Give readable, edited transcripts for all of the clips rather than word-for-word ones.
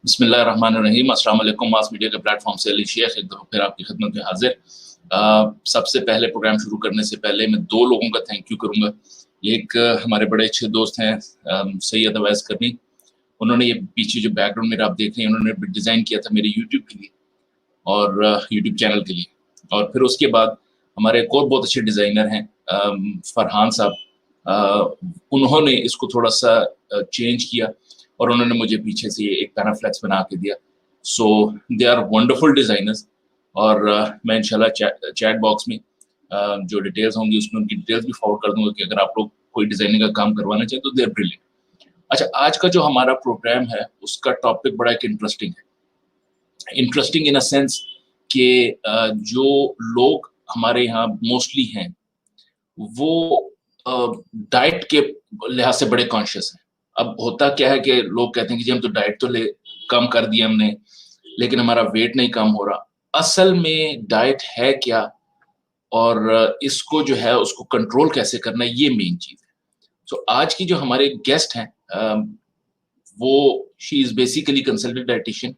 बिस्मिल्लाहिर्रहमानिर्रहीम। अस्सलाम वालेकुम। मास मीडिया के प्लेटफॉर्म से अली शेख एक दफ़ा फिर आपकी खिदमत में हाजिर। सबसे पहले प्रोग्राम शुरू करने से पहले मैं दो लोगों का थैंक यू करूँगा। एक हमारे बड़े अच्छे दोस्त हैं सैयद अवैस करनी। उन्होंने ये पीछे जो बैकग्राउंड मेरा आप देख रहे हैं, उन्होंने डिज़ाइन किया था मेरे यूट्यूब के लिए और यूट्यूब चैनल के लिए। और फिर उसके बाद हमारे एक और बहुत अच्छे डिज़ाइनर हैं फरहान साहब। उन्होंने इसको थोड़ा सा चेंज किया और उन्होंने मुझे पीछे से एक पैनाफ्लेक्स बना के दिया। सो दे आर वंडरफुल डिज़ाइनर्स। और मैं इंशाल्लाह चैट बॉक्स में जो डिटेल्स होंगी उसमें उनकी डिटेल्स भी फॉरवर्ड कर दूंगा कि अगर आप लोग कोई डिज़ाइनिंग का काम करवाना चाहें तो दे आर ब्रिलियंट। अच्छा, आज का जो हमारा प्रोग्राम है उसका टॉपिक बड़ा एक इंटरेस्टिंग है। इंटरेस्टिंग इन अ सेंस कि जो लोग हमारे यहाँ मोस्टली हैं वो डाइट के लिहाज से बड़े कॉन्शियस हैं। अब होता क्या है कि लोग कहते हैं कि जी हम तो डाइट तो ले कम कर दिया हमने, लेकिन हमारा वेट नहीं कम हो रहा। असल में डाइट है क्या और इसको जो है उसको कंट्रोल कैसे करना है, ये मेन चीज़ है। सो आज की जो हमारे गेस्ट हैं वो she is basically consultant dietitian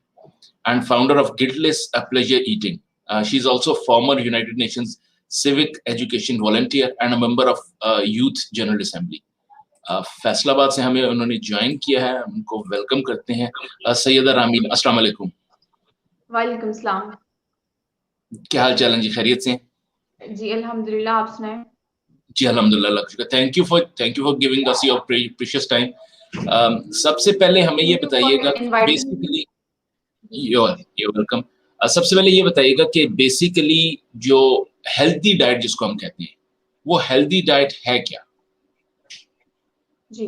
and founder of Guiltless Pleasure Eating. She is also former United Nations Civic Education Volunteer and a member of Youth General Assembly. Faisalabad से हमें उन्होंने ज्वाइन किया है, उनको वेलकम करते हैं। सैयदा रामीन, अस्सलाम वालेकुम। वालेकुम सलाम। क्या हाल चाल है जी, खैरियत से? जी अल्हम्दुलिल्लाह, आप सुनाएं? जी अल्हम्दुलिल्लाह, अल्लाह का शुक्र। Thank you for giving us your precious time. सबसे पहले हमें ये बताइएगा बेसिकली you're welcome। सबसे पहले ये बताइएगा कि बेसिकली जो हेल्दी डाइट जिसको हम कहते हैं वो हेल्दी डाइट है क्या? जी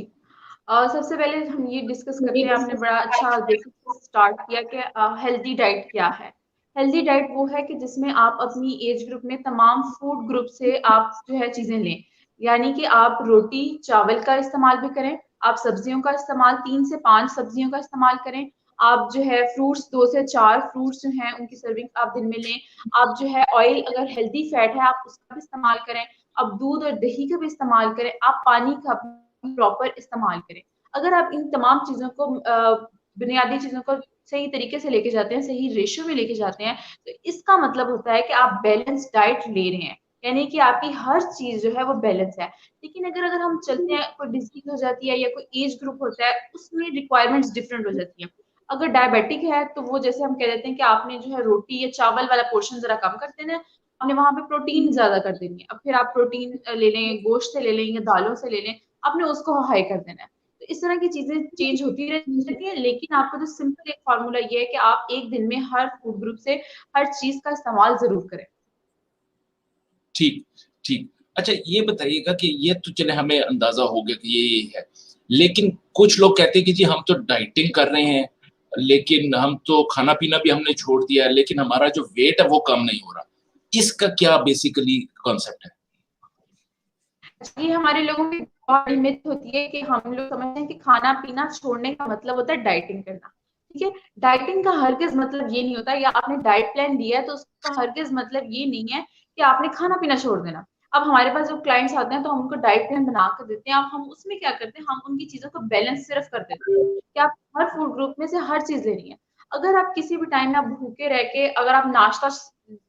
सबसे पहले हम ये डिस्कस करते हैं। आपने बड़ा अच्छा बेसिक स्टार्ट किया कि हेल्दी डाइट क्या है। हेल्दी डाइट वो है कि जिसमें आप अपनी एज ग्रुप में तमाम फूड ग्रुप से आप जो है चीजें लें। यानी कि आप रोटी चावल का इस्तेमाल भी करें, आप सब्जियों का इस्तेमाल 3 से 5 सब्जियों का इस्तेमाल करें, आप जो है फ्रूट्स 2 से 4 फ्रूट्स जो हैं उनकी सर्विंग आप दिन में लें। आप जो है ऑयल अगर हेल्दी फैट है आप उसका भी इस्तेमाल करें, आप दूध और दही का भी इस्तेमाल करें, आप पानी का प्रॉपर इस्तेमाल करें। अगर आप इन तमाम चीज़ों को बुनियादी चीज़ों को सही तरीके से लेके जाते हैं, सही रेशियो में लेके जाते हैं, तो इसका मतलब होता है कि आप बैलेंस डाइट ले रहे हैं। यानी कि आपकी हर चीज़ जो है वो बैलेंस है। लेकिन अगर हम चलते हैं, कोई डिज़ीज़ हो जाती है या कोई एज ग्रुप होता है, उसमें रिक्वायरमेंट्स डिफरेंट हो जाती हैं। अगर डायबिटिक है तो वो जैसे हम कह देते हैं कि आपने जो है रोटी या चावल वाला पोर्शन ज़रा कम कर देना है, आपने वहाँ पे प्रोटीन ज़्यादा कर देनी है। अब फिर आप प्रोटीन ले लें, गोश्त से ले लें या दालों से ले लें, आपने उसको हाई कर देना है। तो इस तरह की चीज़ें चेंज होती रहती हैं, लेकिन आपका जो सिंपल एक फ़ॉर्मूला ये है कि आप एक दिन में हर फूड ग्रुप से हर चीज़ का इस्तेमाल ज़रूर करें। ठीक, ठीक। अच्छा, ये बताइएगा कि ये तो चले हमें अंदाज़ा हो गया कि ये है। लेकिन कुछ लोग कहते हैं कि जी हम तो डाइटिंग कर रहे हैं, लेकिन हम तो खाना-पीना भी हमने छोड़ दिया है, लेकिन हमारा जो वेट है वो कम नहीं हो रहा। इसका क्या बेसिकली कॉन्सेप्ट है? ये हमारे लोगों की बहुत बड़ी मिथ होती है कि हम लोग समझते हैं कि खाना-पीना छोड़ने का मतलब होता है डाइटिंग करना। ठीक है? डाइटिंग का हरगिज़ मतलब ये नहीं होता या आपने डाइट प्लान दिया है तो उसका हरगिज़ मतलब ये नहीं है कि आपने खाना-पीना छोड़ देना। अब हमारे पास जब क्लाइंट्स आते हैं तो हम उनको डाइट प्लान बना के देते हैं। अब हम उसमें क्या करते हैं, हम उनकी चीज़ों को बैलेंस सिर्फ़ कर देते हैं कि आप हर फूड ग्रुप में से हर चीज़ लेनी है। अगर आप किसी भी टाइम में आप भूखे रह के अगर आप नाश्ता,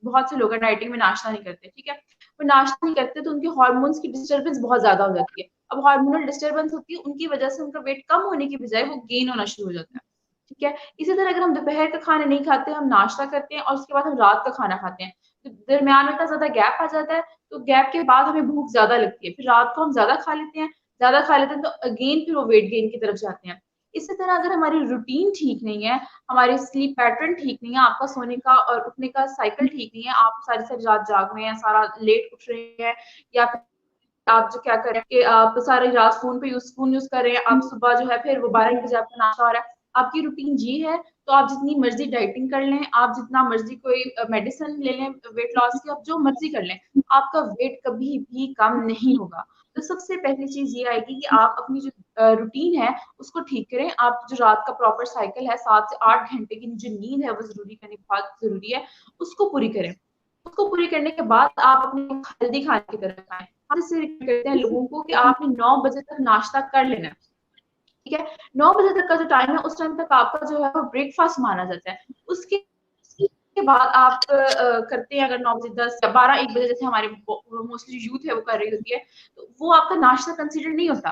बहुत से लोग हैं डाइटिंग में नाश्ता नहीं करते, ठीक है? वो नाश्ता नहीं करते तो उनके हार्मोन्स की डिस्टर्बेंस बहुत ज़्यादा हो जाती है। अब हार्मोनल डिस्टर्बेंस होती है, उनकी वजह से उनका वेट कम होने की बजाय वो गेन होना शुरू हो जाता है। ठीक है? इसी तरह अगर हम दोपहर का खाना नहीं खाते, हम नाश्ता करते हैं और उसके बाद हम रात का खाना खाते हैं, तो दरमियान में इतना ज़्यादा गैप आ जाता है, तो गैप के बाद हमें भूख ज़्यादा लगती है। फिर रात को हम ज़्यादा खा लेते हैं, ज़्यादा खा लेते हैं तो अगेन फिर वो वेट गेन की तरफ जाते हैं। इसी तरह अगर हमारी रूटीन ठीक नहीं है, हमारी स्लीप पैटर्न ठीक नहीं है, आपका सोने का और उठने का साइकिल ठीक नहीं है, आप सारी-सारी रात जाग रहे हैं, सारा लेट उठ रहे हैं, या फिर आप जो क्या कर रहे हैं कि आप सारी रात फ़ोन यूज़ कर रहे हैं, आप सुबह जो है फिर वो 12 बजे आपका नाश्ता हो रहा है। आपकी रूटीन ये है, तो आप जितनी मर्ज़ी डाइटिंग कर लें, आप जितना मर्ज़ी कोई मेडिसिन ले लें वेट लॉस की, आप जो मर्ज़ी कर लें, आपका वेट कभी भी कम नहीं होगा। तो सबसे पहली चीज़ ये आएगी कि आप अपनी जो रूटीन है, उसको ठीक करें। आप जो रात का प्रॉपर साइकिल है, 7 से 8 घंटे की जो नींद है, वो ज़रूरी करनी बहुत ज़रूरी है, उसको पूरी करें। उसको पूरी करने के बाद आप अपने हेल्दी खाने की तरफ आएँ। हम इससे रिकमेंड करते हैं लोगों को कि आपने 9 बजे तक नाश्ता कर लेना है। ठीक है, 9 बजे तक का जो टाइम है उस टाइम तक आपका जो है वो ब्रेकफास्ट माना जाता है। उसके बाद आप करते हैं अगर 9 बजे 10 या 12-1 बजे जैसे हमारे मोस्टली यूथ है वो कर रही होती है, तो वो आपका नाश्ता कंसीडर नहीं होता।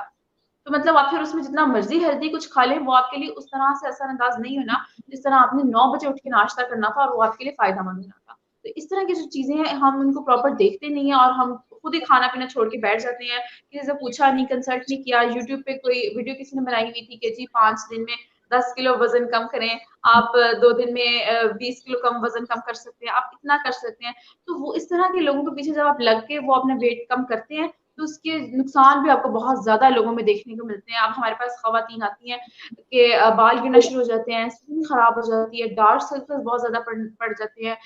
तो मतलब आप फिर उसमें जितना मर्ज़ी हेल्दी कुछ खा लें, वो आपके लिए उस तरह से असरअंदाज़ नहीं होना, जिस तरह आपने 9 बजे उठ के नाश्ता करना था और वो आपके लिए फ़ायदेमंद होना था। तो इस तरह की जो चीज़ें हैं, हम उनको प्रॉपर देखते नहीं हैं और हम खुद ही खाना-पीना छोड़ के बैठ जाते हैं। किसी से पूछा नहीं, कंसल्ट नहीं किया, यूट्यूब पे कोई वीडियो किसी ने बनाई हुई थी कि जी 5 दिन में 10 किलो वज़न कम करें, आप 2 दिन में 20 किलो कम वज़न कम कर सकते हैं, आप इतना कर सकते हैं। तो वो इस तरह के लोगों के पीछे जब आप लग के वो अपना वेट कम करते हैं, तो उसके नुकसान भी आपको बहुत ज़्यादा लोगों में देखने को मिलते हैं। अब हमारे पास ख़वातीन आती हैं कि बाल गिरना शुरू हो जाते हैं, स्किन ख़राब हो जाती है, डार्क सर्कल्स बहुत ज़्यादा पड़ जाते हैं।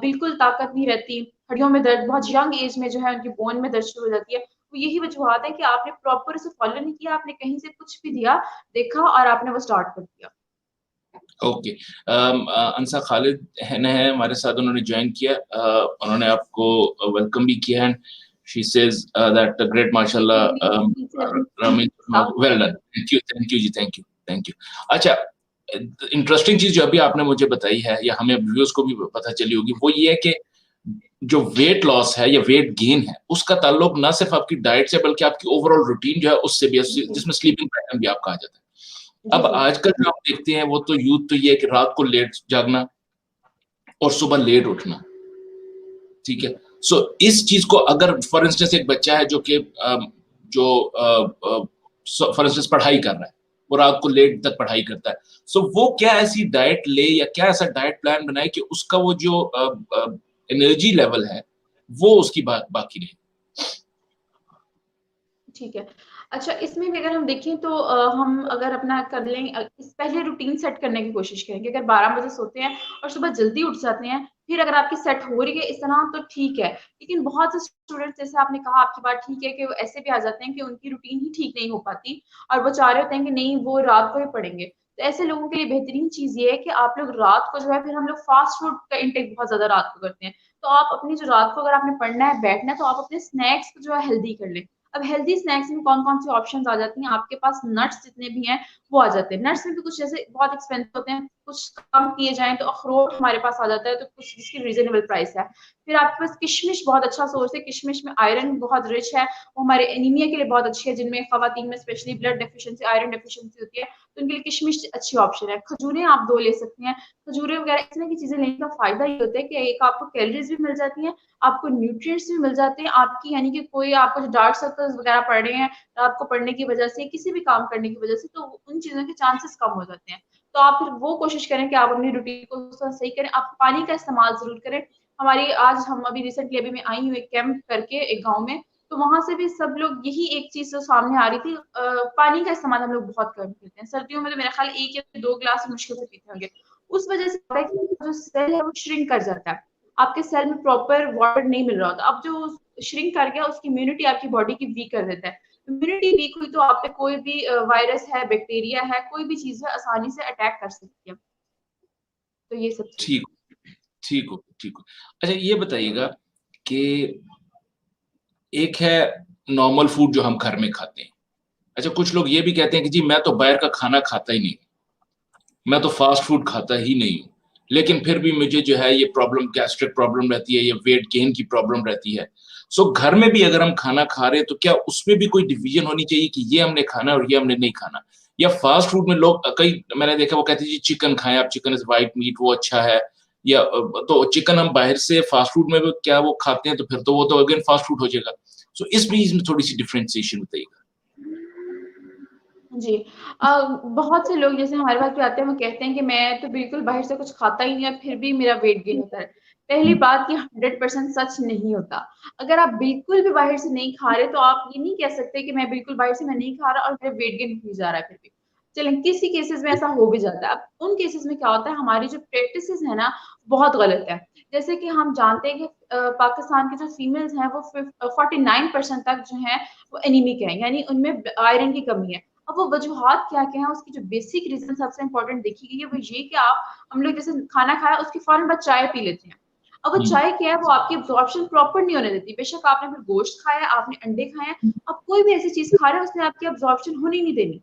बिल्कुल ताकत नहीं रहती, हड्डियों में दर्द बहुत यंग एज में जो है उनकी बोन में दर्द शुरू हो जाती है। तो यही वजूहात है कि आपने प्रॉपर उसे फ़ॉलो नहीं किया, आपने कहीं से कुछ भी दिया, देखा और आपने वो स्टार्ट कर दिया। ओके। अंसा खालिद है हमारे साथ, उन्होंने ज्वाइन किया, उन्होंने आपको वेलकम भी किया and she says that great माशाल्लाह, Ramin, well done, thank you ji, thank you. अच्छा, इंटरेस्टिंग चीज जो अभी आपने मुझे बताई है या हमें व्यूअर्स को भी पता चली होगी, वो ये है कि जो वेट लॉस है या वेट गेन है उसका ताल्लुक ना सिर्फ आपकी डाइट से बल्कि आपकी ओवरऑल रूटीन जो है उससे भी, जिसमें स्लीपिंग पैटर्न भी आपका आ जाता है। अब आजकल जो आप देखते हैं वो तो यूथ तो ये है कि रात को लेट जागना और सुबह लेट उठना, ठीक है। सो इस चीज को अगर फॉर इंस्टेंस एक बच्चा है जो कि जो फॉर इंस्टेंस पढ़ाई कर रहा है, वो रात को लेट तक पढ़ाई करता है, सो वो क्या ऐसी डाइट ले या क्या ऐसा डाइट प्लान बनाए कि उसका वो जो एनर्जी लेवल है वो उसकी बाकी रहे। ठीक है। अच्छा, इसमें भी अगर हम देखें तो हम अगर अपना कर लें, इस पहले रूटीन सेट करने की कोशिश करें कि अगर 12 बजे सोते हैं और सुबह जल्दी उठ जाते हैं, फिर अगर आपकी सेट हो रही है इस तरह तो ठीक है। लेकिन बहुत से स्टूडेंट्स, जैसे आपने कहा, आपकी बात ठीक है कि वो ऐसे भी आ जाते हैं कि उनकी रूटीन ही ठीक नहीं हो पाती और वो चाह रहे होते हैं कि नहीं वो रात को ही पढ़ेंगे। तो ऐसे लोगों के लिए बेहतरीन चीज़ ये है कि आप लोग रात को जो है, फिर हम लोग फास्ट फूड का इंटेक बहुत ज़्यादा रात को करते हैं। तो आप अपनी जो रात को अगर आपने पढ़ना है, बैठना है, तो आप अपने स्नैक्स को जो है हेल्दी कर लें। अब हेल्दी स्नैक्स में कौन-कौन सी ऑप्शंस आ जाती हैं, आपके पास नट्स जितने भी हैं, वो आ जाते हैं। नट्स में भी कुछ जैसे बहुत एक्सपेंसिव होते हैं, कुछ कम किए जाएँ तो अखरोट हमारे पास आ जाता है, तो कुछ जिसकी रीज़नेबल प्राइस है। फिर आपके पास किशमिश बहुत अच्छा सोर्स है, किशमिश में आयरन बहुत रिच है, वो हमारे एनीमिया के लिए बहुत अच्छी है, जिनमें ख़वातीन में specially blood deficiency, iron deficiency होती है, तो उनके लिए किशमिश अच्छी ऑप्शन है। खजूरें आप 2 ले सकती हैं, खजूरें वगैरह इस तरह की चीज़ें लेने का फ़ायदा ये होता है कि एक आपको कैलोरीज़ भी मिल जाती हैं, आपको न्यूट्रिएंट्स भी मिल जाते हैं, आपकी यानी कि कोई आपको जो डार्क सर्कल्स वगैरह पड़ रहे हैं, रात को पढ़ने की वजह से, किसी भी काम करने की वजह से, तो उन चीज़ों के चांसेस कम हो जाते हैं। तो आप फिर वो कोशिश करें कि आप अपनी रूटीन को थोड़ा सही करें, आप पानी का इस्तेमाल ज़रूर करें। हमारी आज हम अभी रिसेंटली अभी मैं आई हूँ एक कैंप करके एक गाँव में, तो वहाँ से भी सब लोग यही एक चीज़ जो सामने आ रही थी, पानी का इस्तेमाल हम लोग बहुत कम करते हैं। सर्दियों में तो मेरा ख़्याल 1 या 2 ग्लास मुश्किल से पीते होंगे। उस वजह से होता है कि जो सेल है वो श्रिंक कर जाता है। आपके सेल में प्रॉपर वाटर नहीं मिल रहा होता। अब जो श्रिंक कर गया उसकी इम्यूनिटी आपकी बॉडी की वीक कर देता है। इम्यूनिटी वीक हुई तो आप पे कोई भी वायरस है, बैक्टीरिया है, कोई भी चीज़ है आसानी से अटैक कर सकती है। तो ये सब चीज़ ठीक, ठीक हो। अच्छा, ये बताइएगा कि एक है नॉर्मल फूड जो हम घर में खाते हैं। अच्छा, कुछ लोग ये भी कहते हैं कि जी मैं तो बाहर का खाना खाता ही नहीं, मैं तो फास्ट फूड खाता ही नहीं हूँ, लेकिन फिर भी मुझे जो है ये प्रॉब्लम, गैस्ट्रिक प्रॉब्लम रहती है, ये वेट गेन की प्रॉब्लम रहती है। सो घर में भी अगर हम खाना खा रहे हैं तो क्या उसमें भी कोई डिवीजन होनी चाहिए कि ये हमने खाना और ये हमने नहीं खाना? या फास्ट फूड में लोग कई मैंने देखा वो कहते हैं जी चिकन खाएं आप, चिकन इज व्हाइट मीट, वो अच्छा है, या तो चिकन हम बाहर से फास्ट फूड में भी क्या वो खाते हैं तो फिर तो वो तो अगेन फास्ट फूड हो जाएगा। सो इस बीच में थोड़ी सी डिफरेंशिएशन बताइएगा। जी। बहुत से लोग जैसे हमारे पास भी आते हैं, वो कहते हैं कि मैं तो बिल्कुल बाहर से कुछ खाता ही नहीं है, फिर भी मेरा वेट गेन होता है। पहली बात, ये 100% सच नहीं होता। अगर आप बिल्कुल भी बाहर से नहीं खा रहे, तो आप ये नहीं कह सकते कि मैं बिल्कुल बाहर से मैं नहीं खा रहा और मेरा वेट गेन हो जा रहा है फिर भी। चलें, किसी केसेज़ में ऐसा हो भी जाता है। अब उन केसेज़ में क्या होता है, हमारी जो प्रैक्टिसेज़ है ना, बहुत गलत है। जैसे कि हम जानते हैं कि पाकिस्तान की जो फीमेल्स हैं, वो 49% तक जो हैं, वो एनीमिक हैं, यानी उनमें आयरन की कमी है। अब वो वजूहात क्या-क्या हैं, उसकी जो बेसिक रीज़न सबसे इम्पोर्टेंट देखी गई है, वो ये कि हम लोग जैसे खाना खाया उसके फ़ौरन बाद चाय पी लेते हैं। अब वो चाय क्या है, वो आपकी एब्जॉर्प्शन प्रॉपर नहीं होने देती। बेशक आपने फिर गोश्त खाया, आपने अंडे खाए हैं, आप कोई भी ऐसी चीज खा रहे हैं उसने आपकी एब्जॉर्प्शन होनी नहीं देनी।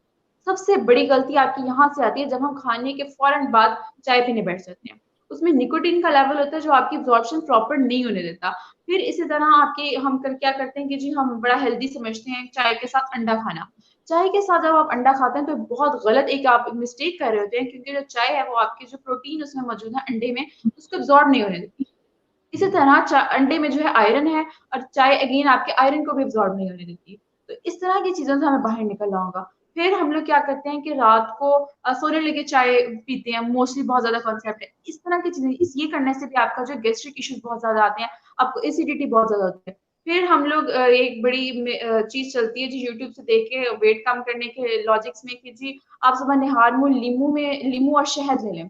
सबसे बड़ी गलती आपकी यहाँ से आती है जब हम खाने के फौरन बाद चाय पीने बैठ जाते हैं। उसमें निकोटीन का लेवल होता है जो आपकी एब्जॉर्प्शन प्रॉपर नहीं होने देता। फिर इसी तरह आपके हम क्या करते हैं कि जी हम बड़ा हेल्दी समझते हैं चाय के साथ अंडा खाना। चाय के साथ जब आप अंडा खाते हैं तो बहुत गलत एक आप मिस्टेक कर रहे होते हैं, क्योंकि जो चाय है वो आपकी जो प्रोटीन उसमें मौजूद है अंडे में, उसको एब्जॉर्ब नहीं होने देती। इसी तरह अंडे में जो है आयरन है, और चाय अगेन आपके आयरन को भी एब्जॉर्ब नहीं होने देती। तो इस तरह की चीजों से हमें बाहर निकलना होगा। फिर हम लोग क्या करते हैं कि रात को सोने लगे चाय पीते हैं, मोस्टली बहुत ज्यादा कॉन्सेप्ट है इस तरह की चीजें। ये करने से भी आपका जो गैस्ट्रिक इश्यूज बहुत ज्यादा आते हैं, आपको एसिडिटी बहुत ज्यादा होती है। फिर हम लोग एक बड़ी चीज चलती है जी यूट्यूब से देख के वेट कम करने के लॉजिक्स में कि जी आप सुबह निहार मुंह लीमू और शहद ले लें।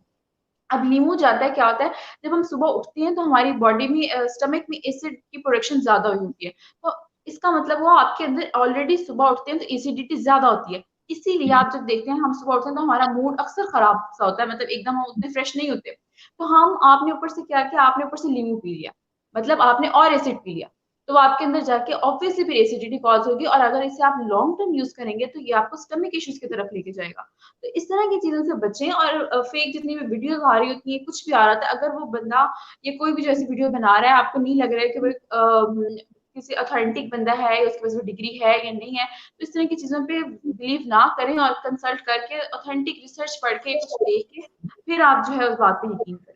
अब नींबू जाता है क्या होता है, जब हम सुबह उठते हैं तो हमारी बॉडी में स्टमक में एसिड की प्रोडक्शन ज्यादा हुई होती है। तो इसका मतलब वो आपके अंदर ऑलरेडी सुबह उठते हैं तो एसिडिटी ज्यादा होती है। इसीलिए आप जब देखते हैं हम सुबह उठते हैं तो हमारा मूड अक्सर खराब सा होता है, मतलब एकदम हम उतने फ्रेश नहीं होते। तो हम आपने ऊपर से क्या किया, आपने ऊपर से नींबू पी लिया, मतलब आपने और एसिड पी लिया। तो वो आपके अंदर जाके ऑब्वियसली फिर एसिडिटी कॉज होगी, और अगर इसे आप लॉन्ग टर्म यूज करेंगे तो ये आपको स्टमक इश्यूज की तरफ लेके जाएगा। तो इस तरह की चीजों से बचें। और फेक जितनी भी वीडियोस आ रही होती है, कुछ भी आ रहा था, अगर वो बंदा या कोई भी जो ऐसी वीडियो बना रहा है आपको नहीं लग रहा है कि वो किसी अथेंटिक बंदा है या उसके पास वो डिग्री है या नहीं है, तो इस तरह की चीजों पे बिलीव ना करें, और कंसल्ट करके ऑथेंटिक रिसर्च पढ़ के कुछ देख के फिर आप जो है उस बात पे यकीन करें।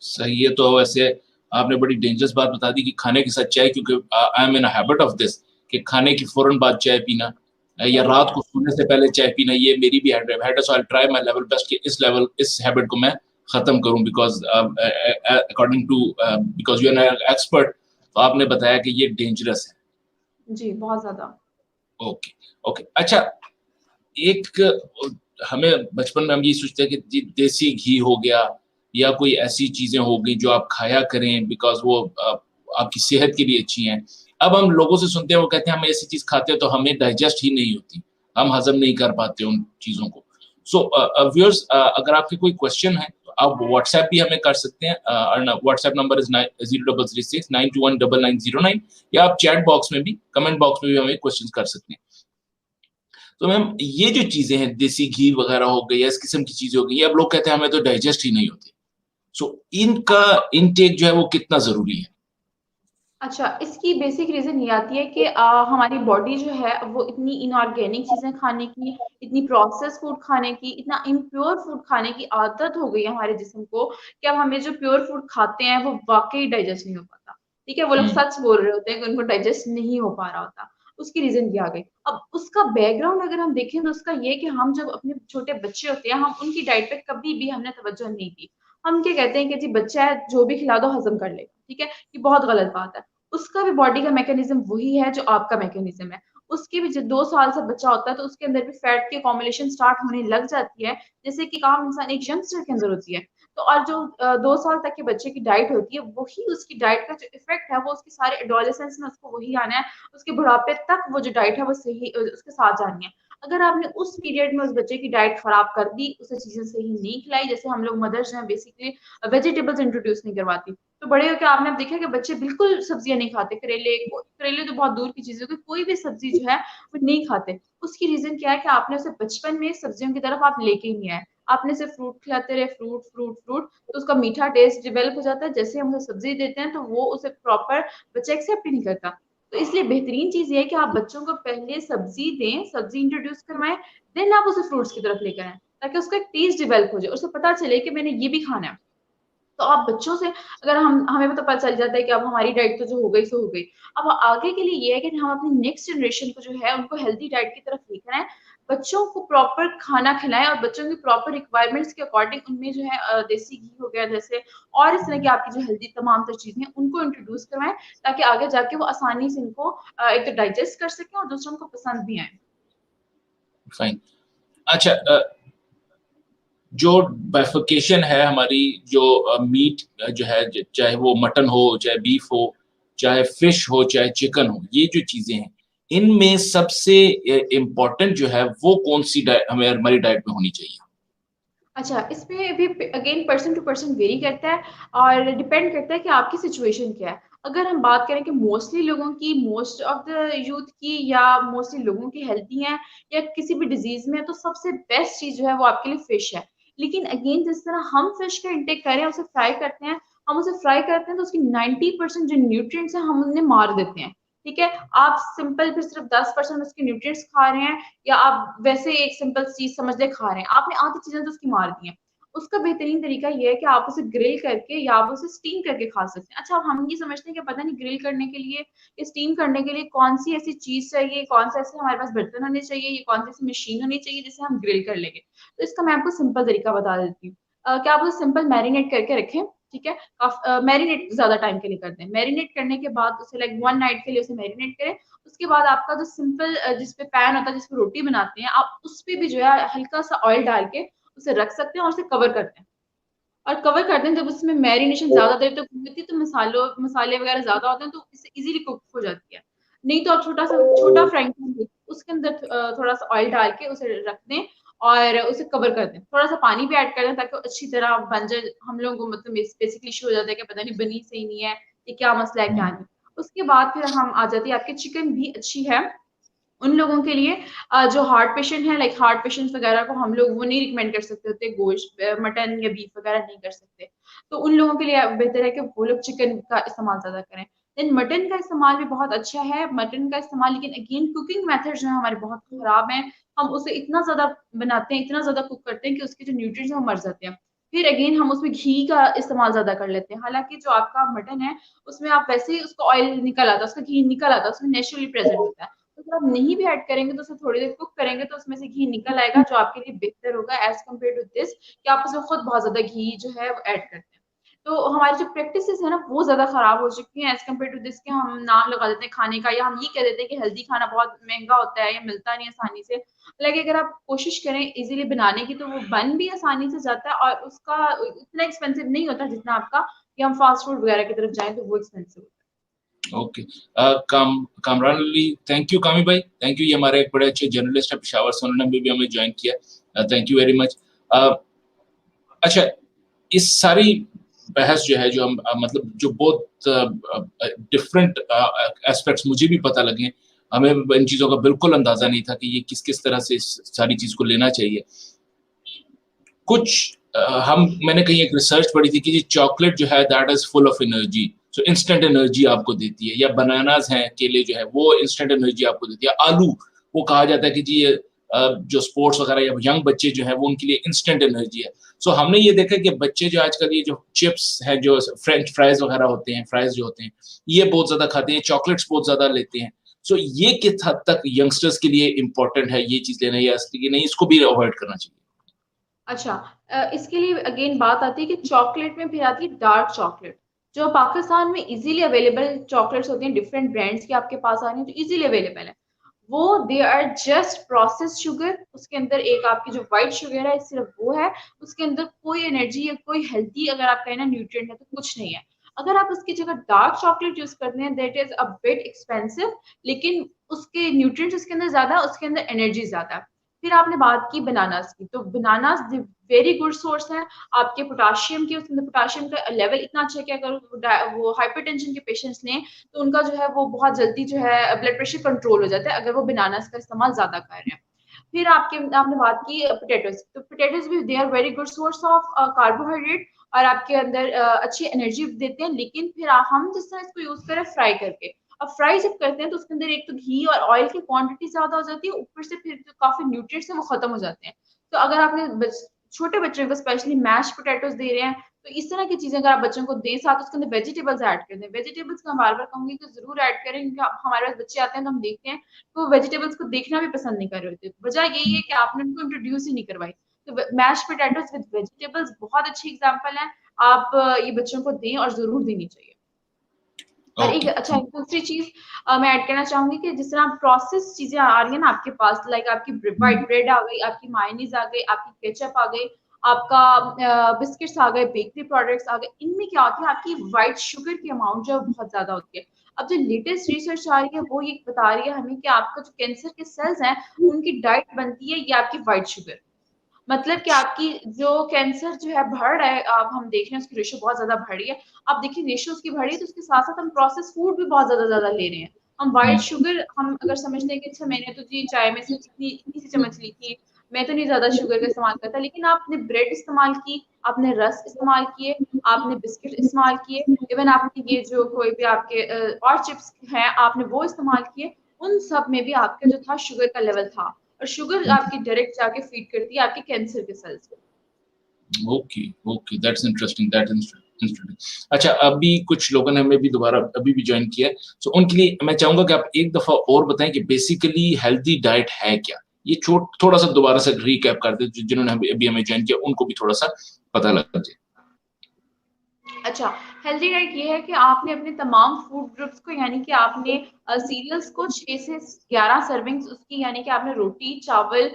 सही है। तो वैसे आपने बड़ी डेंजरस बात बता दी कि खाने के साथ चाय, क्योंकि I am in a habit of this कि खाने की फौरन बाद चाय पीना या रात को सोने से पहले चाय पीना, ये मेरी भी हैबिट है। So I try my level best कि इस हैबिट को मैं खत्म करूं, because according to because you are an expert, तो आपने बताया कि ये डेंजरस है। जी बहुत ज्यादा। Okay okay. अच्छा, एक हमें बचपन में हम ये सोचते हैं कि जी देसी घी हो गया या कोई ऐसी चीजें हो गई जो आप खाया करें बिकॉज वो आपकी सेहत के लिए अच्छी हैं। अब हम लोगों से सुनते हैं, वो कहते हैं हम ऐसी चीज खाते हैं तो हमें डाइजेस्ट ही नहीं होती, हम हजम नहीं कर पाते उन चीजों को। सो व्यूअर्स, अगर आपके कोई क्वेश्चन है तो आप व्हाट्सएप भी हमें कर सकते हैं। व्हाट्सएप नंबर इज 03369219909, या आप चैट बॉक्स में भी, कमेंट बॉक्स में भी हमें क्वेश्चन कर सकते हैं। तो मैम, ये जो चीजें हैं, देसी घी वगैरह हो गई या इस किस्म की चीजें हो गई, अब लोग कहते हैं हमें तो डाइजेस्ट ही नहीं होती। सो इनका इनटेक जो है वो कितना जरूरी है? अच्छा, इसकी बेसिक रीज़न ये आती है कि हमारी बॉडी जो है वो इतनी इनऑर्गेनिक चीज़ें खाने की, इतनी प्रोसेस्ड फूड खाने की, इतना इम्प्योर फूड खाने की आदत हो गई है हमारे जिस्म को, कि अब हमें जो प्योर फूड खाते हैं वो वाक़ई डाइजेस्ट नहीं हो पाता। ठीक है? वो लोग हम्म। सच बोल रहे होते हैं कि उनको डाइजेस्ट नहीं हो पा रहा होता। उसकी रीज़न ये आ गई। अब उसका बैकग्राउंड अगर हम देखें तो उसका ये है कि हम जब अपने छोटे बच्चे होते हैं, हम उनकी डाइट पे कभी भी हमने तवज्जो नहीं दी। हम क्या कहते हैं कि जी बच्चा है, जो भी खिला दो हज़म कर लेगा। ठीक है? ये बहुत गलत बात है। उसका भी बॉडी का मैकेनिज्म वही है जो आपका मैकेनिज्म है। उसके भी जब 2 साल से बच्चा होता है तो उसके अंदर भी फैट की अकोमोलेशन स्टार्ट होने लग जाती है, जैसे कि एक आम इंसान एक यंगस्टर के अंदर होती है। तो और जो 2 साल तक के बच्चे की डाइट होती है, वही उसकी डाइट का जो इफ़ेक्ट है वो उसके सारे एडोलेसेंस में उसको वही आना है, उसके बुढ़ापे तक वो जो डाइट है वो सही उसके साथ जानी है। अगर आपने उस पीरियड में उस बच्चे की डाइट खराब कर दी, उसे चीज़ें सही नहीं खिलाई, जैसे हम लोग मदर्स जो हैं बेसिकली वेजिटेबल्स इंट्रोड्यूस नहीं करवाती। तो बड़े होके आपने अब देखा कि बच्चे बिल्कुल सब्जियाँ नहीं खाते, करेले तो बहुत दूर की चीज़ है, कोई भी सब्ज़ी जो है वो नहीं खाते। उसकी रीज़न क्या है कि आपने उसे बचपन में सब्जियों की तरफ आप लेके ही नहीं आए। आपने सिर्फ़ फ्रूट खिलाते रहे, फ्रूट, फ्रूट, फ्रूट, तो उसका मीठा टेस्ट डेवलप हो जाता है। जैसे हम उसे सब्ज़ी देते हैं तो वो उसे प्रॉपर बच्चा एक्सेप्ट ही नहीं करता। तो इसलिए बेहतरीन चीज़ ये है कि आप बच्चों को पहले सब्ज़ी दें, सब्ज़ी इंट्रोड्यूस करवाएँ, देन आप उसे फ्रूट्स की तरफ लेकर आएँ, ताकि उसका एक टेस्ट डेवलप हो जाए, उसे पता चले कि मैंने ये भी खाना है। तो आप बच्चों से अगर हमें भी तो पता चल जाता है कि अब हमारी डाइट तो जो हो गई सो हो गई। अब आगे के लिए ये है कि हम अपनी नेक्स्ट जनरेशन को जो है उनको हेल्दी डाइट की तरफ लेकर आएँ। बच्चों को प्रॉपर खाना खिलाएँ और बच्चों की प्रॉपर रिक्वायरमेंट्स के अकॉर्डिंग उनमें जो है देसी घी हो गया जैसे, और इस तरह की आपकी जो हेल्दी तमाम तर चीज़ें हैं उनको इंट्रोड्यूस करवाएँ, ताकि आगे जाके वो आसानी से इनको एक तो डाइजेस्ट कर सकें और दूसरा उनको पसंद भी आएँ। फाइन। अच्छा, जो बाइफर्केशन है हमारी, जो मीट जो है, चाहे वो मटन हो, चाहे बीफ हो, चाहे फिश हो, चाहे चिकन हो, ये जो चीजें हैं, इनमें सबसे इम्पोर्टेंट जो है वो कौन सी हमें हमारी डाइट में होनी चाहिए? अच्छा, इसमें भी again person to person vary करता है और डिपेंड करता है कि आपकी सिचुएशन क्या है। अगर हम बात करें कि मोस्टली लोगों की, मोस्ट ऑफ द यूथ की या मोस्टली लोगों की हेल्दी हैं या किसी भी डिज़ीज़ में है, तो सबसे बेस्ट चीज़ जो है वो आपके लिए फिश है। लेकिन अगेन जिस तरह हम फिश का इंटेक कर रहे हैं, उसे फ्राई करते हैं, हम उसे फ्राई करते हैं तो उसकी 90% जो न्यूट्रिएंट्स हैं हम उन्हें मार देते हैं, ठीक है? आप सिंपल फिर सिर्फ़ 10% उसके न्यूट्रिएंट्स खा रहे हैं या आप वैसे एक सिंपल चीज़ समझ ले खा रहे हैं, आपने आधी चीज़ें तो उसकी मार दी हैं। उसका बेहतरीन तरीका ये है कि आप उसे ग्रिल करके या आप उसे स्टीम करके खा सकते हैं। अच्छा, अब हम ये समझते हैं कि पता नहीं ग्रिल करने के लिए, स्टीम करने के लिए कौन-सी ऐसी चीज़ चाहिए, कौन-सा ऐसे हमारे पास बर्तन होने चाहिए, या कौन-सी ऐसी मशीन होनी चाहिए जिससे हम ग्रिल कर लेंगे। तो इसका मैं आपको सिंपल तरीका बता देती हूँ। क्या आप उसे सिंपल मैरिनेट करके रखें, ठीक है? मैरिनेट ज़्यादा टाइम के लिए कर दें। मैरिनेट करने के बाद उसे लाइक 1 नाइट के लिए उसे मैरिनेट करें। उसके बाद आपका जो सिंपल जिस पे पैन होता है, जिस पे रोटी बनाते हैं, आप उस पे भी जो है हल्का-सा ऑयल डाल के उसे रख सकते हैं और उसे कवर कर दें। और कवर कर दें, जब उसमें मैरिनेशन ज़्यादा देर तक होती है तो मसाले वगैरह ज़्यादा होते हैं तो इससे ईज़िली कुक हो जाती है। नहीं तो आप छोटा फ्राइंग पैन लेके उसके अंदर थोड़ा-सा ऑयल डाल के उसे रख दें और उसे कवर कर दें। थोड़ा-सा पानी भी ऐड कर दें ताकि वो अच्छी तरह बन जाए। हम लोगों को मतलब इस बेसिकली इश्यू हो जाता है कि पता नहीं बनी सही नहीं है, ये क्या मसला है क्या नहीं। उसके बाद फिर हम आ जाते हैं, आपकी चिकन भी अच्छी है उन लोगों के लिए जो हार्ट पेशेंट हैं, लाइक हार्ट पेशेंट्स वगैरह को हम लोग वो नहीं रिकमेंड कर सकते होते गोश्त मटन या बीफ वगैरह नहीं कर सकते। तो उन लोगों के लिए बेहतर है कि वो लोग चिकन का इस्तेमाल ज़्यादा करें। देन मटन का इस्तेमाल भी बहुत अच्छा है, मटन का इस्तेमाल, लेकिन अगेन कुकिंग मेथड जो है हमारे बहुत खराब हैं। हम उसे इतना ज़्यादा बनाते हैं, इतना ज़्यादा कुक करते हैं कि उसके जो न्यूट्रिएंट्स हैं वो मर जाते हैं। फिर अगेन हम उसमें घी का इस्तेमाल ज़्यादा कर लेते हैं। हालाँकि जो आपका मटन है, उसमें आप वैसे ही उसका ऑयल निकल आता है, उसका घी निकल आता है, उसमें नेचुरली प्रेज़ेंट होता है। तो अगर आप नहीं भी ऐड करेंगे तो उसे थोड़ी देर कुक करेंगे तो उसमें से घी निकल आएगा जो आपके लिए बेहतर होगा एज़ कम्पेयर टू दिस कि आप उसमें खुद बहुत ज़्यादा घी जो है वो ऐड करते हैं। तो हमारी जो प्रैक्टिसेज़ है ना वो ज़्यादा खराब हो चुकी हैं एज़ कम्पेयर टू दिस कि हम नाम लगा देते हैं खाने का या हम ये कह देते हैं कि हेल्दी खाना बहुत महँगा होता है या मिलता नहीं है आसानी से। हालाँकि अगर आप कोशिश करें ईज़िली बनाने की तो वो बन भी आसानी से जाता है और उसका इतना एक्सपेंसिव नहीं होता जितना आपका कि हम फास्ट फूड वगैरह की तरफ जाएँ तो वो एक्सपेंसिव होता है। Okay. Kamran Ali, thank you कामी भाई, थैंक यू। ये हमारे एक बड़े अच्छे जर्नलिस्ट है पेशावर से, उन्होंने भी हमें ज्वाइन किया। Thank you very much. अच्छा, इस सारी बहस जो है, जो हम मतलब जो बहुत डिफरेंट एस्पेक्ट्स मुझे भी पता लगे, हमें इन चीज़ों का बिल्कुल अंदाज़ा नहीं था कि ये किस तरह से इस सारी चीज़ को लेना चाहिए। कुछ मैंने कहीं एक रिसर्च पढ़ी थी कि ये चॉकलेट जो है that is full of energy, so instant energy आपको देती है, या बनानाज़ हैं, केले जो है वो इंस्टेंट एनर्जी आपको देती है। आलू, वो कहा जाता है कि जी ये जो स्पोर्ट्स वगैरह या यंग बच्चे जो हैं वो उनके लिए इंस्टेंट एनर्जी है। सो हमने ये देखा कि बच्चे जो आजकल ये जो चिप्स हैं, जो फ्रेंच फ्राइज़ वगैरह होते हैं, फ्राइज़ जो होते हैं, ये बहुत ज़्यादा खाते हैं, चॉकलेट्स बहुत ज़्यादा लेते हैं। सो ये किस हद तक यंगस्टर्स के लिए इम्पोर्टेंट है ये चीज़ लेना, या इसलिए नहीं, इसको भी अवॉइड करना चाहिए? अच्छा, इसके लिए अगेन बात आती है कि चॉकलेट में फिर आती है डार्क चॉकलेट, जो पाकिस्तान में इज़िली अवेलेबल चॉकलेट्स होती हैं, डिफरेंट ब्रांड्स की आपके पास आ रही हैं, जो इज़िली अवेलेबल है। वो they are just processed sugar, उसके अंदर एक आपकी जो व्हाइट शुगर है सिर्फ़ वो है, उसके अंदर कोई एनर्जी या कोई हेल्दी अगर आप कहें ना न्यूट्रिएंट है तो कुछ नहीं है। अगर आप उसकी जगह डार्क चॉकलेट यूज़ करते हैं that is a bit expensive, लेकिन उसके न्यूट्रिएंट्स उसके अंदर ज़्यादा, उसके अंदर एनर्जी ज़्यादा है। फिर आपने बात की बनानास की, तो बनानास वेरी गुड सोर्स है आपके पोटेशियम की। उसके अंदर पोटेशियम का लेवल इतना अच्छा है कि अगर वो हाइपरटेंशन के पेशेंट्स लें तो उनका जो है वो बहुत जल्दी जो है ब्लड प्रेशर कंट्रोल हो जाता है अगर वो बनानास का इस्तेमाल ज़्यादा कर रहे हैं। फिर आपने बात की पोटैटोज़, तो पोटैटोज़ भी they are very good source of carbohydrate और आपके अंदर अच्छी एनर्जी देते हैं, लेकिन फिर हम जिस तरह इसको यूज़ करें फ्राई करके। अब फ्राई जब करते हैं तो उसके अंदर एक तो घी और ऑयल की क्वांटिटी ज़्यादा हो जाती है, ऊपर से फिर जो काफ़ी न्यूट्रिएंट्स हैं वो खत्म हो जाते हैं। तो अगर आपने छोटे बच्चों को स्पेशली मैश पोटैटोज़ दे रहे हैं, तो इस तरह की चीज़ें अगर आप बच्चों को दें, साथ उसके अंदर वेजिटेबल्स ऐड कर दें। वेजिटेबल्स मैं बार-बार कहूँगी कि ज़रूर ऐड करें, क्योंकि हमारे पास बच्चे आते हैं तो हम देखते हैं, तो वेजिटेबल्स को देखना भी पसंद नहीं कर रहे होते। वजह यही है कि आपने उनको इंट्रोड्यूस ही नहीं करवाई। तो मैश पोटैटोज़ विद वेजिटेबल्स बहुत अच्छी एग्ज़ाम्पल है। आप ये बच्चों को दें और ज़रूर देनी चाहिए। और एक ओके। अच्छा एक दूसरी चीज़ मैं ऐड करना चाहूँगी कि जिस तरह प्रोसेस्ड चीज़ें आ रही हैं ना आपके पास, लाइक आपकी व्हाइट ब्रेड आ गई, आपकी मायोनीज़ आ गई, आपकी केचअप आ गई, आपका बिस्किट्स आ गए, बेकरी प्रोडक्ट्स आ गए। इनमें क्या होती है, आपकी व्हाइट शुगर की अमाउंट जो है बहुत ज़्यादा होती है। अब जो लेटेस्ट रिसर्च आ रही है वो ये बता रही है हमें कि आपका जो कैंसर के सेल्स हैं, उनकी डाइट बनती है ये आपकी व्हाइट शुगर। मतलब कि अच्छा। आपकी जो कैंसर जो है बढ़ रहा है, अब हम देख रहे हैं उसकी रेशियो बहुत ज़्यादा बढ़ी है। आप देखिए रेशियो उसकी बढ़ी है तो उसके साथ-साथ हम प्रोसेस्ड फूड भी बहुत ज़्यादा ले रहे हैं। हम व्हाइट हम्म। शुगर हम अगर समझते हैं कि अच्छा मैंने तो जी चाय में सिर्फ इतनी इतनी सी चम्मच ली थी, मैं तो नहीं ज़्यादा शुगर का इस्तेमाल करता, लेकिन आपने ब्रेड इस्तेमाल की, आपने रस्क इस्तेमाल किए, आपने बिस्किट इस्तेमाल किए, इवन आपने ये जो कोई भी आपके और चिप्स हैं, आपने वो इस्तेमाल किए, उन सब में भी आपका जो था शुगर का लेवल था। और शुगर हम्म। आपकी डायरेक्ट जाके फीड करती है आपके कैंसर के सेल्स को। Okay, okay, that's interesting, interesting. अच्छा, अभी कुछ लोगों ने हमें भी दोबारा अभी भी ज्वाइन किया है, सो उनके लिए मैं चाहूंगा कि आप एक दफा और बताएं कि बेसिकली हेल्दी डाइट है क्या। ये छोट थोड़ा सा दोबारा से रिकैप कर दे, जिन्होंने अभी हमें ज्वाइन किया उनको भी थोड़ा सा पता लग जाए। अच्छा, हेल्दी डाइट ये है कि आपने अपने तमाम फूड ग्रुप्स को यानी कि आपने सीरियल्स को 6 से 11 सर्विंग्स उसकी यानी कि आपने रोटी, चावल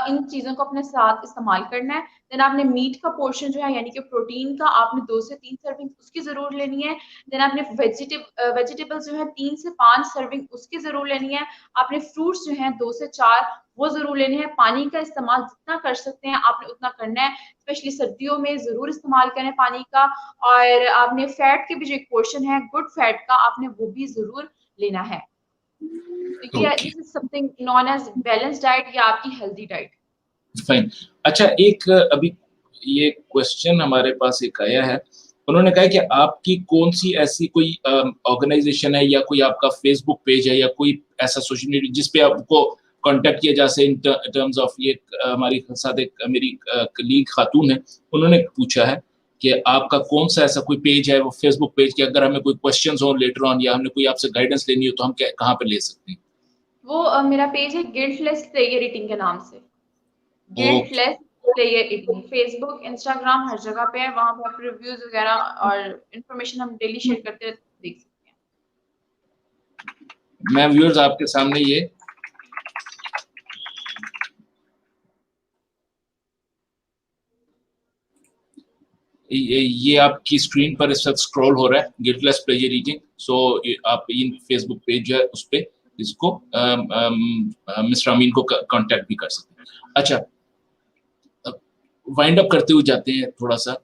इन चीज़ों को अपने साथ इस्तेमाल करना है। देन आपने मीट का पोर्शन जो है यानी कि प्रोटीन का आपने 2 से 3 सर्विंग्स उसकी ज़रूर लेनी है। देन आपने वेजिटेबल्स जो है 3 से 5 सर्विंग उसकी ज़रूर लेनी है। आपने फ्रूट्स जो हैं 2 से 4 वो ज़रूर लेने हैं। पानी का इस्तेमाल जितना कर सकते हैं आपने उतना करना है। स्पेशली सर्दियों में ज़रूर इस्तेमाल करें पानी का। और आपने फैट के भी जो एक पोर्शन है गुड फैट का आपने वो भी ज़रूर लेना है। तो ये okay, this is something known as balanced diet या आपकी हेल्दी डाइट। फाइन। अच्छा, एक अभी ये क्वेश्चन हमारे पास एक आया है। उन्होंने कहा कि आपकी कौन सी ऐसी कोई ऑर्गेनाइजेशन है या कोई आपका फेसबुक पेज है या कोई ऐसा सोशल मीडिया जिस पे आपको कांटेक्ट किया जा सके इन टर्म्स ऑफ ये हमारी साथ एक मेरी कलीग खातून है, उन्होंने पूछा है कि आपका कौन सा ऐसा कोई पेज है वो फेसबुक पेज कि अगर हमें कोई क्वेश्चंस हो लेटर ऑन या हमने कोई आपसे गाइडेंस लेनी हो तो हम कहाँ पे ले सकते हैं। वो मेरा पेज है गिल्टलेस प्लेयर ईटिंग के नाम से। Okay. Guiltless player eating Facebook, Instagram हर जगह पे है। वहाँ पे आप रिव्यूज़ वगैरह और इन्फॉर्मेशन हम डेली शेयर करते हैं, देख सकते हैं। मैं व्यूअर्स आपके सामने ये आपकी स्क्रीन पर इस वक्त स्क्रॉल हो रहा है गिल्टलेस प्लेजर ईटिंग। सो आप इन फेसबुक पेज जो है उस पे इसको मिस्टर अमीन को कांटेक्ट भी कर सकते हैं। अच्छा, वाइंड अप करते हुए जाते हैं थोड़ा सा।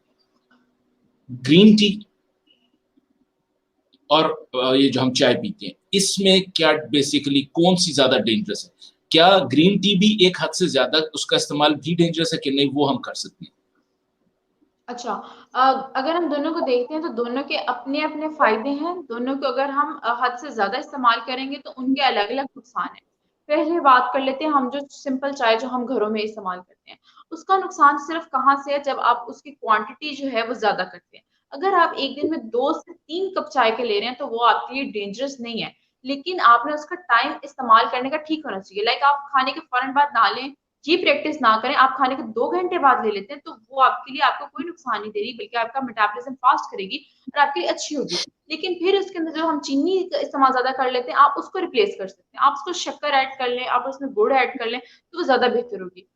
ग्रीन टी और ये जो हम चाय पीते हैं इसमें क्या बेसिकली कौन सी ज्यादा डेंजरस है। क्या ग्रीन टी भी एक हद से ज्यादा उसका इस्तेमाल भी डेंजरस है कि नहीं, वो हम कर सकते हैं। अच्छा, अगर हम दोनों को देखते हैं तो दोनों के अपने-अपने फ़ायदे हैं। दोनों को अगर हम हद से ज़्यादा इस्तेमाल करेंगे तो उनके अलग-अलग नुकसान हैं। पहले बात कर लेते हैं हम जो सिंपल चाय जो हम घरों में इस्तेमाल करते हैं। उसका नुकसान सिर्फ़ कहाँ से है जब आप उसकी क्वांटिटी जो है वो ज़्यादा करते हैं। अगर आप एक दिन में 2 से 3 कप चाय के ले रहे हैं तो वो आपके लिए डेंजरस नहीं है। लेकिन आपने उसका टाइम इस्तेमाल करने का ठीक होना चाहिए। लाइक आप खाने के फ़ौरन बाद ना लें, ये प्रैक्टिस ना करें, आप खाने के 2 घंटे बाद ले लेते हैं, तो वो आपके लिए आपको कोई नुकसान नहीं दे रही, बल्कि आपका मेटाबॉलिज़्म फ़ास्ट करेगी और आपके लिए अच्छी होगी। लेकिन फिर उसके अंदर जो हम चीनी का इस्तेमाल ज़्यादा कर लेते हैं, आप उसको रिप्लेस कर सकते हैं। आप उसको शक्कर ऐड कर लें, आप उसमें गुड़ ऐड कर लें, तो वो ज़्यादा बेहतर होगी।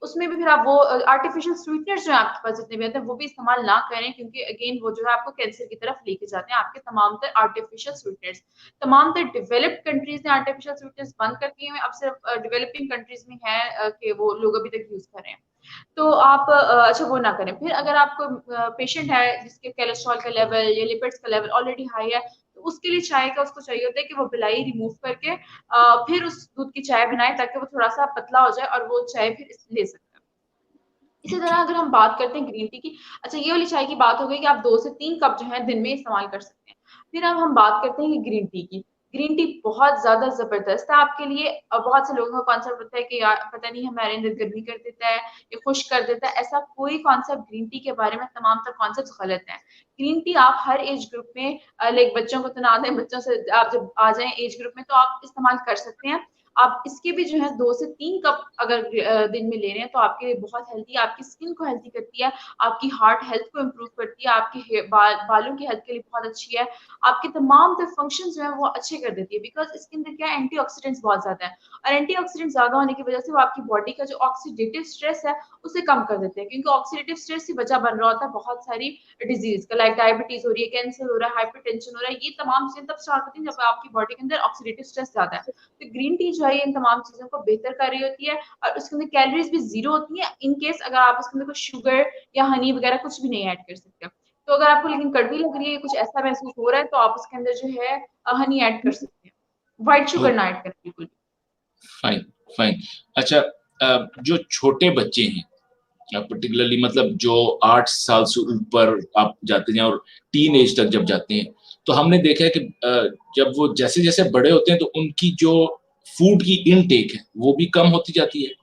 उसमें भी फिर आप वो आर्टिफ़िशियल स्वीटनर्स जो हैं आपके पास जितने भी आते हैं, वो भी इस्तेमाल ना करें क्योंकि अगेन वो जो है आपको कैंसर की तरफ लेके जाते हैं, आपके तमाम तर आर्टिफ़िशियल स्वीटनर्स। तमाम तर डेवलप्ड कंट्रीज़ ने आर्टिफ़िशियल स्वीटनर्स बंद कर दिए हैं, अब सिर्फ़ डेवलपिंग कंट्रीज़ में है कि वो लोग अभी तक यूज़ कर रहे हैं। तो आप अच्छा वो ना करें। फिर अगर आपको पेशेंट है जिसके कोलेस्ट्रॉल का लेवल या लिपिड्स का लेवल ऑलरेडी हाई है, तो उसके लिए चाय का उसको चाहिए होता है कि वो बिलाई रिमूव करके फिर उस दूध की चाय बनाए ताकि वो थोड़ा-सा पतला हो जाए और वो चाय फिर ले सकता है। इसी तरह ओके। अगर हम बात करते हैं ग्रीन टी की, अच्छा ये वाली चाय की बात हो गई कि आप 2 से 3 कप जो है दिन में इस्तेमाल कर सकते हैं। फिर अब हम बात करते हैं कि ग्रीन टी की। ग्रीन टी बहुत ज़्यादा ज़बरदस्त है आपके लिए। बहुत से लोगों का कॉन्सेप्ट होता है कि यार पता नहीं हमारे अंदर गर्मी कर देता है, ये खुश्क कर देता है। ऐसा कोई कॉन्सेप्ट ग्रीन टी के बारे में तमाम तर कॉन्सेप्ट्स गलत हैं। ग्रीन टी आप हर एज ग्रुप में लाइक बच्चों को तो ना दें, बच्चों से आप जब आ जाएँ एज ग्रुप में तो आप इस्तेमाल कर सकते हैं। आप इसके भी जो है 2 से 3 कप अगर दिन में ले रहे हैं तो आपके लिए बहुत हेल्दी है, आपकी स्किन को हेल्दी करती है, आपकी हार्ट हेल्थ को इम्प्रूव करती है, आपके बालों की हेल्थ के लिए बहुत अच्छी है, आपके तमाम तर फंक्शंस जो हैं वो अच्छे कर देती है बिकॉज़ इसके अंदर क्या है एंटीऑक्सीडेंट्स बहुत ज़्यादा है और एंटीऑक्सीडेंट ज़्यादा होने की वज़ह से वो आपकी बॉडी का जो ऑक्सीडेटिव स्ट्रेस है उसे कम कर देते हैं क्योंकि ऑक्सीडेटिव स्ट्रेस से वजह बन रहा होता है बहुत सारी डिज़ीज़ का लाइक डायबिटीज़ हो रही है, कैंसर हो रहा है, हाइपरटेंशन हो रहा है, ये तमाम चीज़ें तब स्टार्ट होती हैं जब आपकी बॉडी के अंदर ऑक्सीडेटिव स्ट्रेस ज़्यादा है। तो ग्रीन टी जो जो है इन तमाम चीज़ों को बेहतर कर रही होती है और उसके अंदर कैलोरीज़ भी ज़ीरो होती हैं इन केस अगर आप उसके अंदर कुछ शुगर या हनी वगैरह कुछ भी नहीं ऐड कर सकते। तो अगर आपको लेकिन कड़वी लग रही है, कुछ ऐसा महसूस हो रहा है तो आप उसके अंदर जो है हनी ऐड कर सकते हैं। व्हाइट शुगर ना ऐड करें बिल्कुल भी। Fine, fine. अच्छा, जो छोटे बच्चे हैं, पर्टिकुलरली मतलब जो 8 साल से ऊपर आप जाते हैं और टीन एज तक जब जाते हैं, तो हमने देखा है कि जब वो जैसे-जैसे बड़े होते हैं तो उनकी जो फूड की इनटेक है, वो भी कम होती जाती है,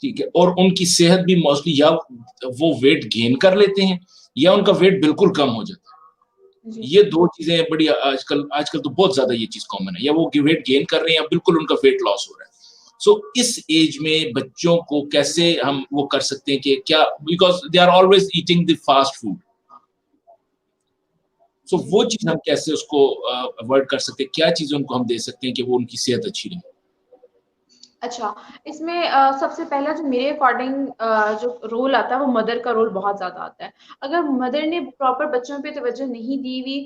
ठीक है? और उनकी सेहत भी मोस्टली या वो वेट गेन कर लेते हैं या उनका वेट बिल्कुल कम हो जाता है। जी। ये 2 चीज़ें बड़ी आजकल आजकल तो बहुत ज़्यादा ये चीज़ कॉमन है, या वो वेट गेन कर रहे हैं या बिल्कुल उनका वेट लॉस हो रहा है। सो इस एज में बच्चों को कैसे हम वो कर सकते हैं कि क्या, because they are always eating the fast food, so जी। वो चीज़ हम कैसे उसको अवॉइड कर सकते हैं? क्या चीज़ें उनको हम दे सकते हैं कि वो उनकी सेहत अच्छी रहे? अच्छा, इसमें सबसे पहला जो मेरे अकॉर्डिंग जो रोल आता है वो मदर का रोल बहुत ज़्यादा आता है। अगर मदर ने प्रॉपर बच्चों पे तवज्जो नहीं दी हुई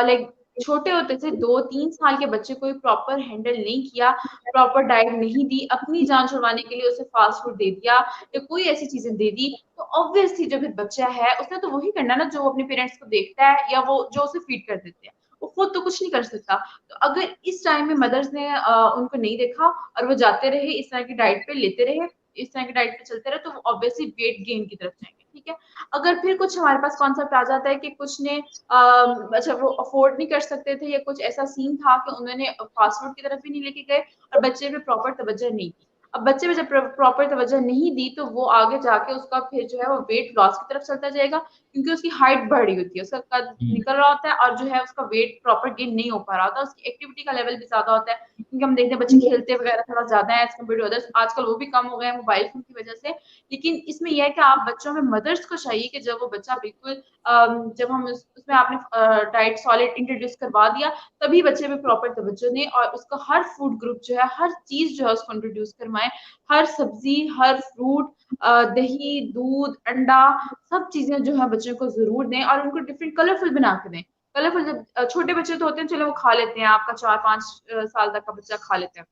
लाइक छोटे होते से 2-3 साल के बच्चे को प्रॉपर हैंडल नहीं किया, प्रॉपर डाइट नहीं दी, अपनी जान छुड़वाने के लिए उसे फास्ट फूड दे दिया या कोई ऐसी चीज़ें दे दी, तो ऑब्वियसली जो फिर बच्चा है उसने तो वही करना ना जो वो अपने पेरेंट्स को देखता है या वो जो उसे फीड कर देते हैं। वो खुद तो कुछ नहीं कर सकता। तो अगर इस टाइम में मदर्स ने उनको नहीं देखा और वो जाते रहे, इस तरह की डाइट पे लेते रहे, इस तरह की डाइट पे चलते रहे, तो वो ऑब्वियसली वेट गेन की तरफ जाएँगे, ठीक है? अगर फिर कुछ हमारे पास कॉन्सेप्ट आ जाता है कि कुछ ने अच्छा वो अफ़ोर्ड नहीं कर सकते थे या कुछ ऐसा सीन था कि उन्होंने फ़ास्ट फ़ूड की तरफ भी नहीं लेके गए और बच्चे पे प्रॉपर तवज्जो नहीं दी। अब बच्चे पे जब प्रॉपर तवज्जो नहीं दी, तो वो आगे जाके उसका फिर जो है वो वेट लॉस की तरफ चलता जाएगा क्योंकि उसकी हाइट बढ़ रही होती है, उसका कद हुँ, निकल रहा होता है और जो है उसका वेट प्रॉपर गेन नहीं हो पा रहा होता, उसकी एक्टिविटी का लेवल भी ज़्यादा होता है। क्योंकि हम देखते हैं बच्चे खेलते वगैरह थोड़ा ज़्यादा है एज़ कम्पेयर टू अदर्स, आजकल वो भी कम हो गए हैं मोबाइल फ़ोन की वज़ह से। लेकिन इसमें ये है कि आप बच्चों में मदर्स को चाहिए कि जब वो बच्चा बिल्कुल जब हम उसमें आपने डाइट सॉलिड इंट्रोड्यूस करवा दिया, तभी बच्चे पे प्रॉपर तवज्जो दें और उसका हर फूड ग्रुप जो है, हर चीज़ जो है उसको इंट्रोड्यूस करवाएँ। हर सब्ज़ी, हर फ्रूट दही, दूध, अंडा सब चीज़ें जो है बच्चों को ज़रूर दें और उनको डिफरेंट कलरफुल बना के दें। कलरफुल जब छोटे बच्चे तो होते हैं चलो वो खा लेते हैं, आपका 4-5 साल तक का बच्चा खा लेता है।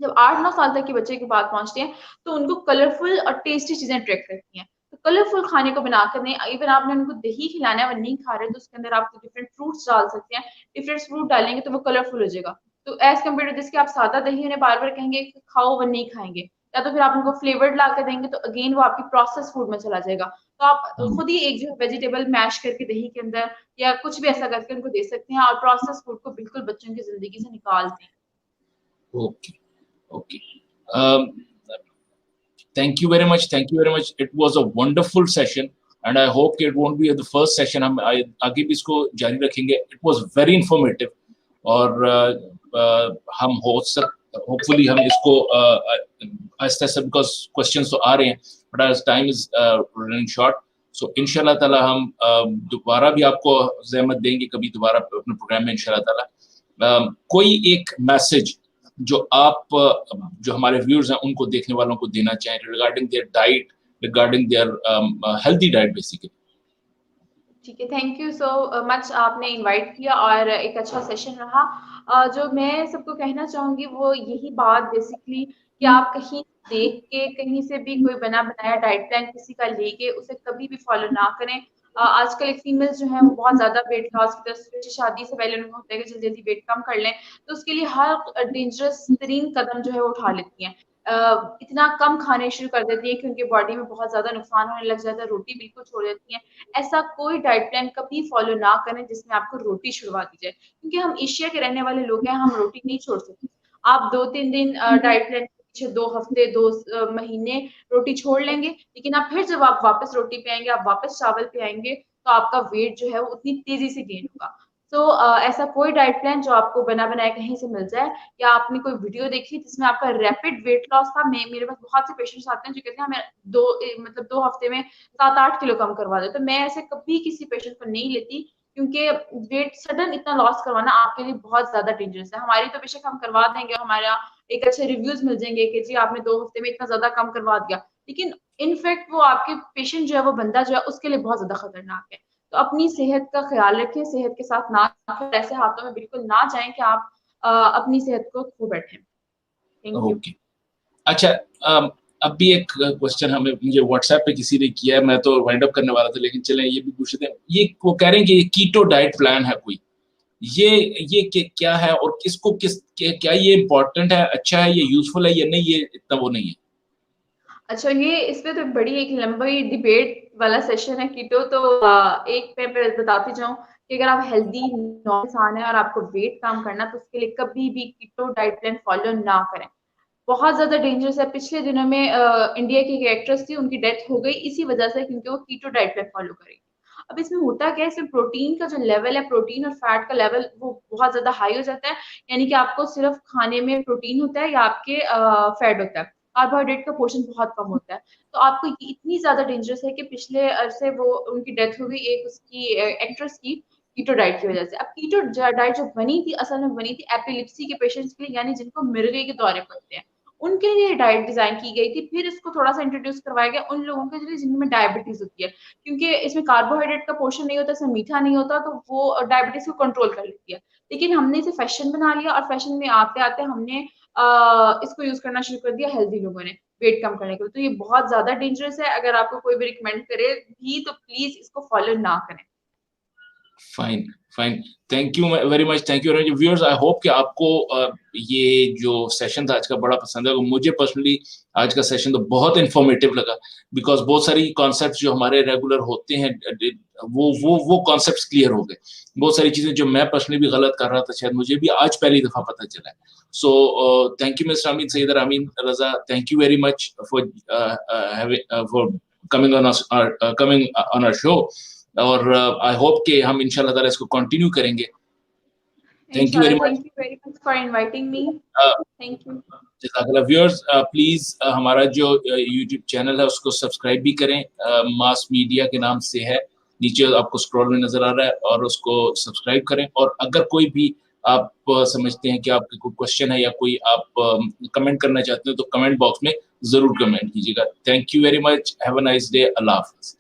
जब 8-9 साल तक के बच्चे की बात पहुँचती है, तो उनको कलरफुल और टेस्टी चीज़ें अट्रैक्ट करती हैं। तो कलरफुल खाने को बना कर दें, इवन आपने उनको दही खिलाना है, वो नहीं खा रहे, तो उसके अंदर आप डिफरेंट फ्रूट्स डाल सकते हैं। डिफरेंट फ्रूट डालेंगे तो वो कलरफुल हो जाएगा। तो एज़ कम्पेयर टू दिस कि आप सादा दही उन्हें बार-बार कहेंगे कि खाओ, वो नहीं खाएँगे। या तो फिर आप उनको फ्लेवर्ड ला के देंगे, तो अगेन वो आपकी प्रोसेस्ड फूड में चला जाएगा। तो आप हुँ, खुद ही एक जो है वेजिटेबल मैश करके दही के अंदर या कुछ भी ऐसा करके उनको दे सकते हैं और प्रोसेस्ड फूड को बिल्कुल बच्चों की ज़िंदगी से निकाल दें। Okay, okay. um, thank you very much, thank you very much. It was a wonderful session and I hope it won't be the first session, हम आगे भी इसको जारी रखेंगे. It was very informative और हम होपफुली हम इसको आहिस्ता-आहिस्ता, बिकॉज़ क्वेश्चंस तो आ रहे हैं, but as time is running short, so इंशाल्लाह ताला हम दोबारा भी आपको ज़हमत देंगे कभी दोबारा अपने प्रोग्राम में इंशाल्लाह ताला. कोई एक मैसेज जो आप जो हमारे व्यूअर्स हैं उनको देखने वालों को देना चाहें regarding their diet, regarding their healthy diet basically. ठीक है, थैंक यू सो मच आपने इनवाइट किया और एक अच्छा सेशन रहा। जो मैं सबको कहना चाहूँगी वो यही बात बेसिकली कि आप कहीं देख के कहीं से भी कोई बना-बनाया डाइट प्लान किसी का लेके उसे कभी भी फॉलो ना करें। आजकल एक फीमेल्स जो हैं वो बहुत ज़्यादा वेट लॉस की तरफ शादी से पहले उनको होता है कि जल्दी-जल्दी वेट कम कर लें, तो उसके लिए हर डेंजरस तरीन कदम जो है वो उठा लेती हैं। इतना कम खाने शुरू कर देती हैं कि उनकी बॉडी में बहुत ज़्यादा नुकसान होने लग जाता है, रोटी बिल्कुल छोड़ देती हैं। ऐसा कोई डाइट प्लान कभी फॉलो ना करें जिसमें आपको रोटी छुड़वा दी जाए। क्योंकि हम एशिया के रहने वाले लोग हैं, हम रोटी नहीं छोड़ सकते। आप 2-3 दिन डाइट प्लान के पीछे 2 हफ्ते, 2 महीने रोटी छोड़ लेंगे, लेकिन आप फिर जब आप वापस रोटी पे आएँगे, आप वापस चावल पे आएँगे, तो आपका वेट जो है वो उतनी तेज़ी से गेन होगा। तो ऐसा कोई डाइट प्लान जो आपको बना-बनाया कहीं से मिल जाए या आपने कोई वीडियो देखी जिसमें आपका रैपिड वेट लॉस था, मेरे पास बहुत से पेशेंट्स आते हैं जो कहते हैं हमें 2 हफ्ते में 7-8 किलो कम करवा दो। तो मैं ऐसे कभी किसी पेशेंट को नहीं लेती क्योंकि वेट सडन इतना लॉस करवाना आपके लिए बहुत ज़्यादा डेंजरस है। हमारी तो बेशक हम करवा देंगे, हमारा एक अच्छे रिव्यूज़ मिल जाएँगे कि जी आपने 2 हफ्ते में इतना ज़्यादा कम करवा दिया। लेकिन इन फैक्ट वो आपके पेशेंट जो है, वो बंदा जो है उसके लिए बहुत ज़्यादा खतरनाक है। तो अपनी सेहत का ख़्याल रखें, सेहत के साथ ना ऐसे हाथों में बिल्कुल ना जाएँ कि आप अपनी सेहत को खो बैठें। Thank you. ओके, अच्छा, अब भी एक क्वेश्चन मुझे व्हाट्सएप पे किसी ने किया है, मैं तो वाइंड अप करने वाला था, लेकिन चलें ये भी पूछ लेते हैं। ये वो कह रहे हैं कि कीटो डाइट प्लान है कोई, ये क्या है और क्या ये इम्पोर्टेंट है, अच्छा है, ये यूजफुल है या नहीं, ये इतना वो नहीं है? अच्छा, ये इसमें तो बड़ी एक लंबी डिबेट वाला सेशन है कीटो, तो एक मैं बताती जाऊँ कि अगर आप हेल्दी इंसान है और आपको वेट कम करना, तो उसके लिए कभी भी कीटो डाइट प्लान फॉलो ना करें। बहुत ज़्यादा डेंजरस है। पिछले दिनों में इंडिया की एक एक्ट्रेस थी, उनकी डेथ हो गई इसी वजह से, क्योंकि वो कीटो डाइट प्लान फॉलो करी। अब इसमें होता क्या है, इसमें प्रोटीन का जो लेवल है, प्रोटीन और फैट का लेवल वो बहुत ज़्यादा हाई हो जाता है। यानी कि आपको सिर्फ खाने में प्रोटीन होता है या आपके फैट होता है। कार्बोहाइड्रेट का पोर्शन बहुत कम होता है। तो आपको ये इतनी ज़्यादा डेंजरस है कि पिछले अरसे वो उनकी डेथ हो गई एक उसकी एक्ट्रेस की, कीटो डाइट की वजह से। अब कीटो डाइट जो बनी थी, असल में बनी थी एपिलेप्सी के पेशेंट्स के लिए, यानी जिनको मिर्गी के दौरे पड़ते हैं। उनके लिए डाइट डिजाइन की गई थी। फिर इसको थोड़ा-सा इंट्रोड्यूस करवाया गया उन लोगों के लिए जिनमें डायबिटीज़ होती है। क्योंकि इसमें कार्बोहाइड्रेट का पोर्शन नहीं होता, इसमें मीठा नहीं होता, तो वो डायबिटीज़ को कंट्रोल कर लेती है। लेकिन हमने इसे फैशन बना लिया और फैशन में आते-आते हमने इसको यूज़ करना शुरू कर दिया हेल्दी लोगों ने, वेट कम करने के लिए। तो ये बहुत ज़्यादा डेंजरस है। अगर आपको कोई भी रिकमेंड करे भी, तो प्लीज़ इसको फॉलो ना करें। Fine, fine. Thank you very much, thank you very much viewers. I hope कि आपको ये जो सेशन था आज का बड़ा पसंद है। मुझे पर्सनली आज का सेशन तो बहुत इन्फॉर्मेटिव लगा, बिकॉज बहुत सारी कॉन्सेप्ट्स जो हमारे रेगुलर होते हैं वो कॉन्सेप्ट्स क्लियर हो गए। बहुत सारी चीजें जो मैं पर्सनली भी गलत कर रहा था, शायद मुझे भी आज पहली दफा पता चला है। So thank you mister Amin Saeed Amin Raza, thank you very much for coming on our show. और आई होप कि हम इंशाल्लाह ताला इसको कंटिन्यू करेंगे। Thank you very much. Thank you very much for inviting me. Thank you. जज़ाकल्लाह। व्यूअर्स, प्लीज हमारा जो यूट्यूब चैनल है उसको सब्सक्राइब भी करें, मास मीडिया के नाम से है, नीचे आपको स्क्रॉल में नजर आ रहा है, और उसको सब्सक्राइब करें। और अगर कोई भी आप समझते हैं कि आपके कोई क्वेश्चन है या कोई आप कमेंट करना चाहते हो, तो कमेंट बॉक्स में जरूर कमेंट कीजिएगा। Thank you very much, have a nice day, अल्लाह हाफिज़।